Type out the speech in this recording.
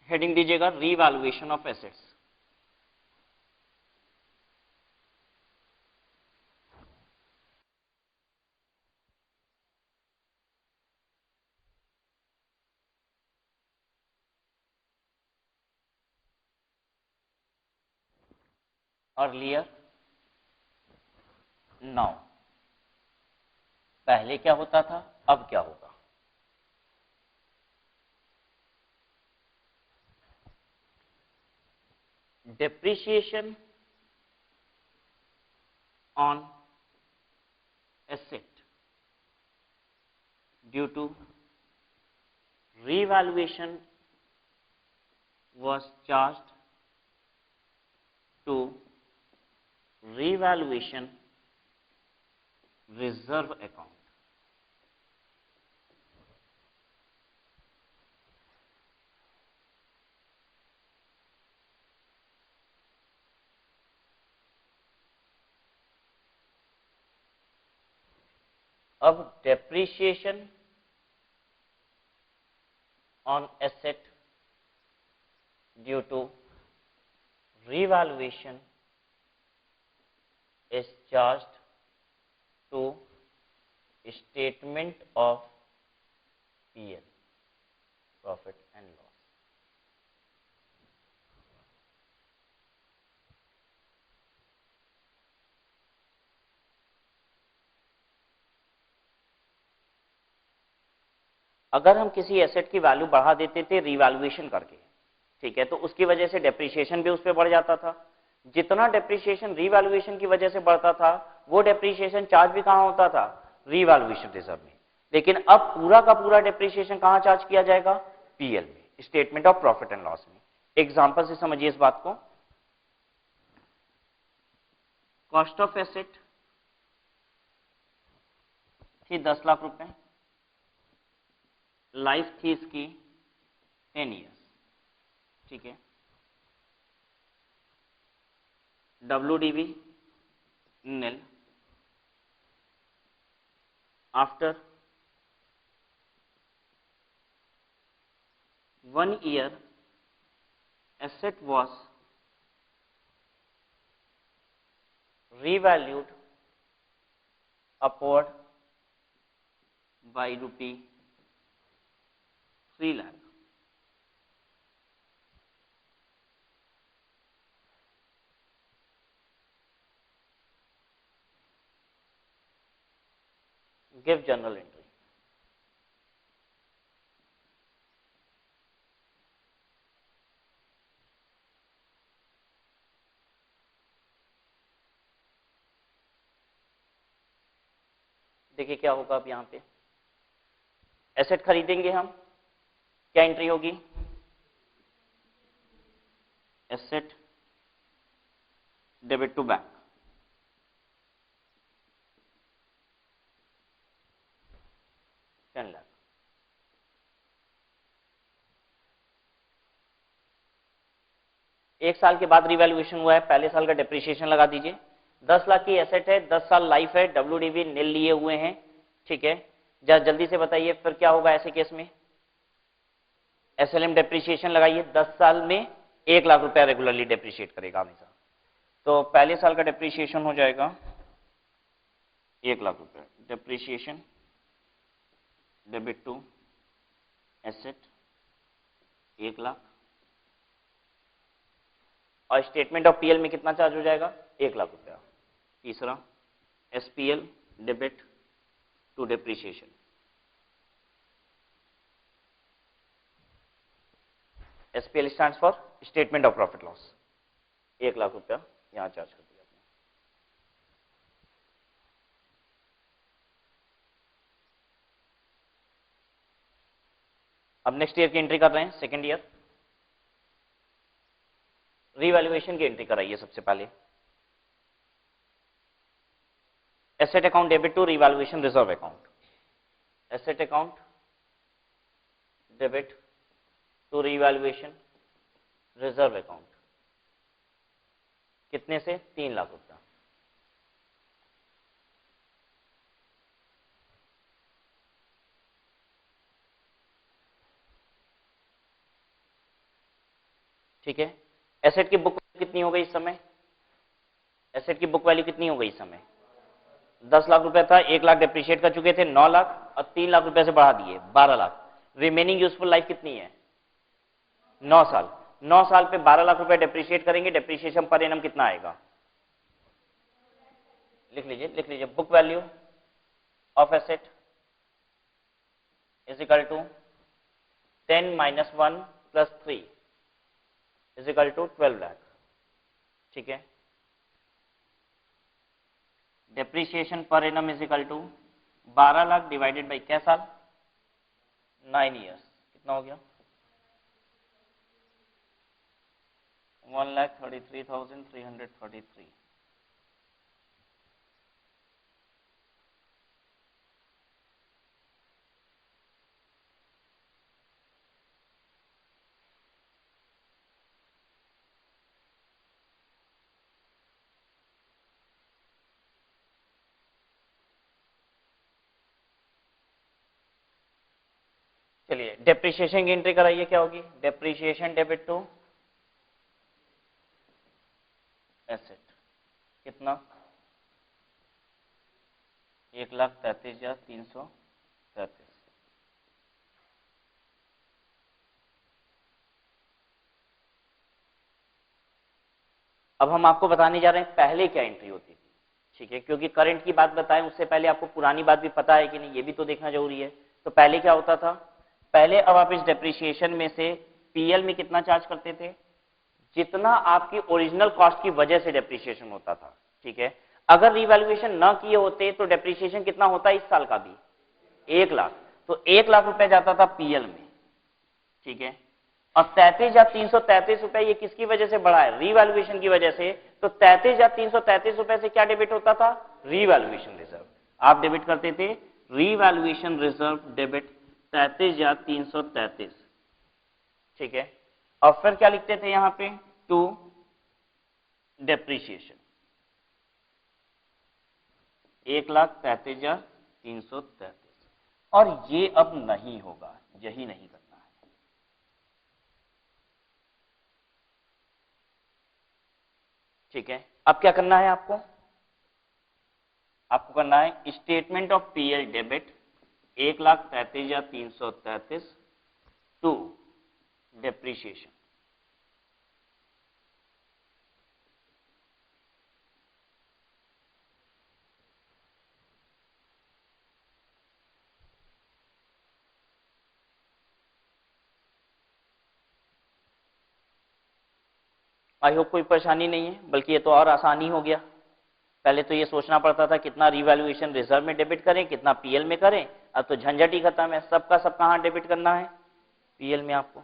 Heading दीजिएगा revaluation of assets. Earlier, now, पहले क्या होता था, अब क्या होगा। Depreciation on asset due to revaluation was charged to revaluation reserve account. अब depreciation on asset due to revaluation is charged to statement of PL, profit and loss. अगर हम किसी एसेट की वैल्यू बढ़ा देते थे रिवैल्यूएशन करके, ठीक है, तो उसकी वजह से डेप्रिसिएशन भी उस पर बढ़ जाता था। जितना डेप्रिसिएशन रिवैल्यूएशन की वजह से बढ़ता था, वो डेप्रिसिएशन चार्ज भी कहां होता था, रिवैल्यूएशन रिजर्व में। लेकिन अब पूरा का पूरा डेप्रिसिएशन कहां चार्ज किया जाएगा, पीएल में, statement of profit and loss में। एग्जांपल से समझिए इस बात को। कॉस्ट ऑफ एसेट थी 10 लाख रुपए, लाइफ थी इसकी 10 ईयर्स, ठीक है। WDV nil, after 1 year asset was revalued upward by rupee 3 lakh. Give journal entry. देखिए क्या होगा अब यहां पे, एसेट खरीदेंगे हम, क्या एंट्री होगी, asset debit to bank, $10 lakh. एक साल के बाद रिवैल्यूएशन हुआ है, पहले साल का डेप्रिसिएशन लगा दीजिए। 10 लाख की एसेट है, 10 साल लाइफ है, WDV नील लिए हुए हैं, ठीक है। जल्दी से बताइए फिर क्या होगा ऐसे केस में। SLM डेप्रिसिएशन लगाइए, 10 साल में 1 लाख रुपया रेगुलरली डेप्रिशिएट करेगा हमेशा। तो पहले साल का डेप्रिसिएशन हो जाएगा 1 लाख रुपया, depreciation debit to asset 1 lakh, और स्टेटमेंट ऑफ पीएल में कितना चार्ज हो जाएगा, 1 लाख रुपया। तीसरा SPL debit to depreciation, SPL stands for statement of profit loss, 1 lakh रुपया यहां चार्ज कर दिया आपने। अब नेक्स्ट ईयर की एंट्री कर रहे हैं, सेकेंड ईयर। रीवैल्यूएशन की एंट्री कराइए सबसे पहले। Asset account debit to revaluation reserve account, asset account debit to revaluation reserve account, कितने से, 3 लाख रुपया। ठीक है। एसेट की बुक वैल्यू कितनी हो गई इस समय? एसेट की बुक वैल्यू कितनी हो गई इस समय? 10 लाख रुपए था, 1 लाख डेप्रिशिएट कर चुके थे, 9 लाख, और 3 लाख रुपए से बढ़ा दिए 12 लाख। रिमेनिंग यूजफुल लाइफ कितनी है? 9 साल। 9 साल पे 12 लाख रुपए डेप्रिशिएट करेंगे, डेप्रिशिएशन पर एनम कितना आएगा? लिख लीजिए book value of asset is equal to 10 minus 1 plus 3 is equal to 12 lakh. ठीक है। Depreciation per annum is equal to 12 lakh divided by क्या साल? 9 ईयर्स। कितना हो गया? 1,33,333। चलिए डेप्रिसिएशन की एंट्री कराइए, क्या होगी? डेप्रिसिएशन डेबिट टू एसेट कितना? 1,33,333। अब हम आपको बताने जा रहे हैं पहले क्या एंट्री होती थी। ठीक है, क्योंकि करंट की बात बताएं उससे पहले आपको पुरानी बात भी पता है कि नहीं, ये भी तो देखना जरूरी है। तो पहले क्या होता था? पहले अब आप इस डेप्रिसिएशन में से पीएल में कितना चार्ज करते थे? जितना आपकी ओरिजिनल कॉस्ट की वजह से डेप्रिसिएशन होता था। ठीक है, अगर रिवैल्यूएशन ना किए होते तो डेप्रिसिएशन कितना होता है इस साल का भी? 1 लाख। तो 1 लाख रुपए जाता था पीएल में। ठीक है, और 33,333 रुपए ये किसकी वजह से बढ़ा है? रिवैल्यूएशन की वजह से। तो 33,333 रुपए से क्या डेबिट होता था? Revaluation reserve. आप डेबिट करते थे रिवैल्यूएशन रिजर्व डेबिट 33,333। ठीक है, और फिर क्या लिखते थे यहां पे? To depreciation 1,33,333। और ये अब नहीं होगा, यही नहीं करना है। ठीक है, अब क्या करना है आपको? आपको करना है statement of PL debit 1,33,333 to depreciation. I hope कोई परेशानी नहीं है, बल्कि ये तो और आसानी हो गया। पहले तो ये सोचना पड़ता था कितना रिवैल्यूएशन रिजर्व में डेबिट करें, कितना पीएल में करें। अब तो झंझट ही खत्म है, सबका सब कहां डेबिट करना है? पीएल में आपको।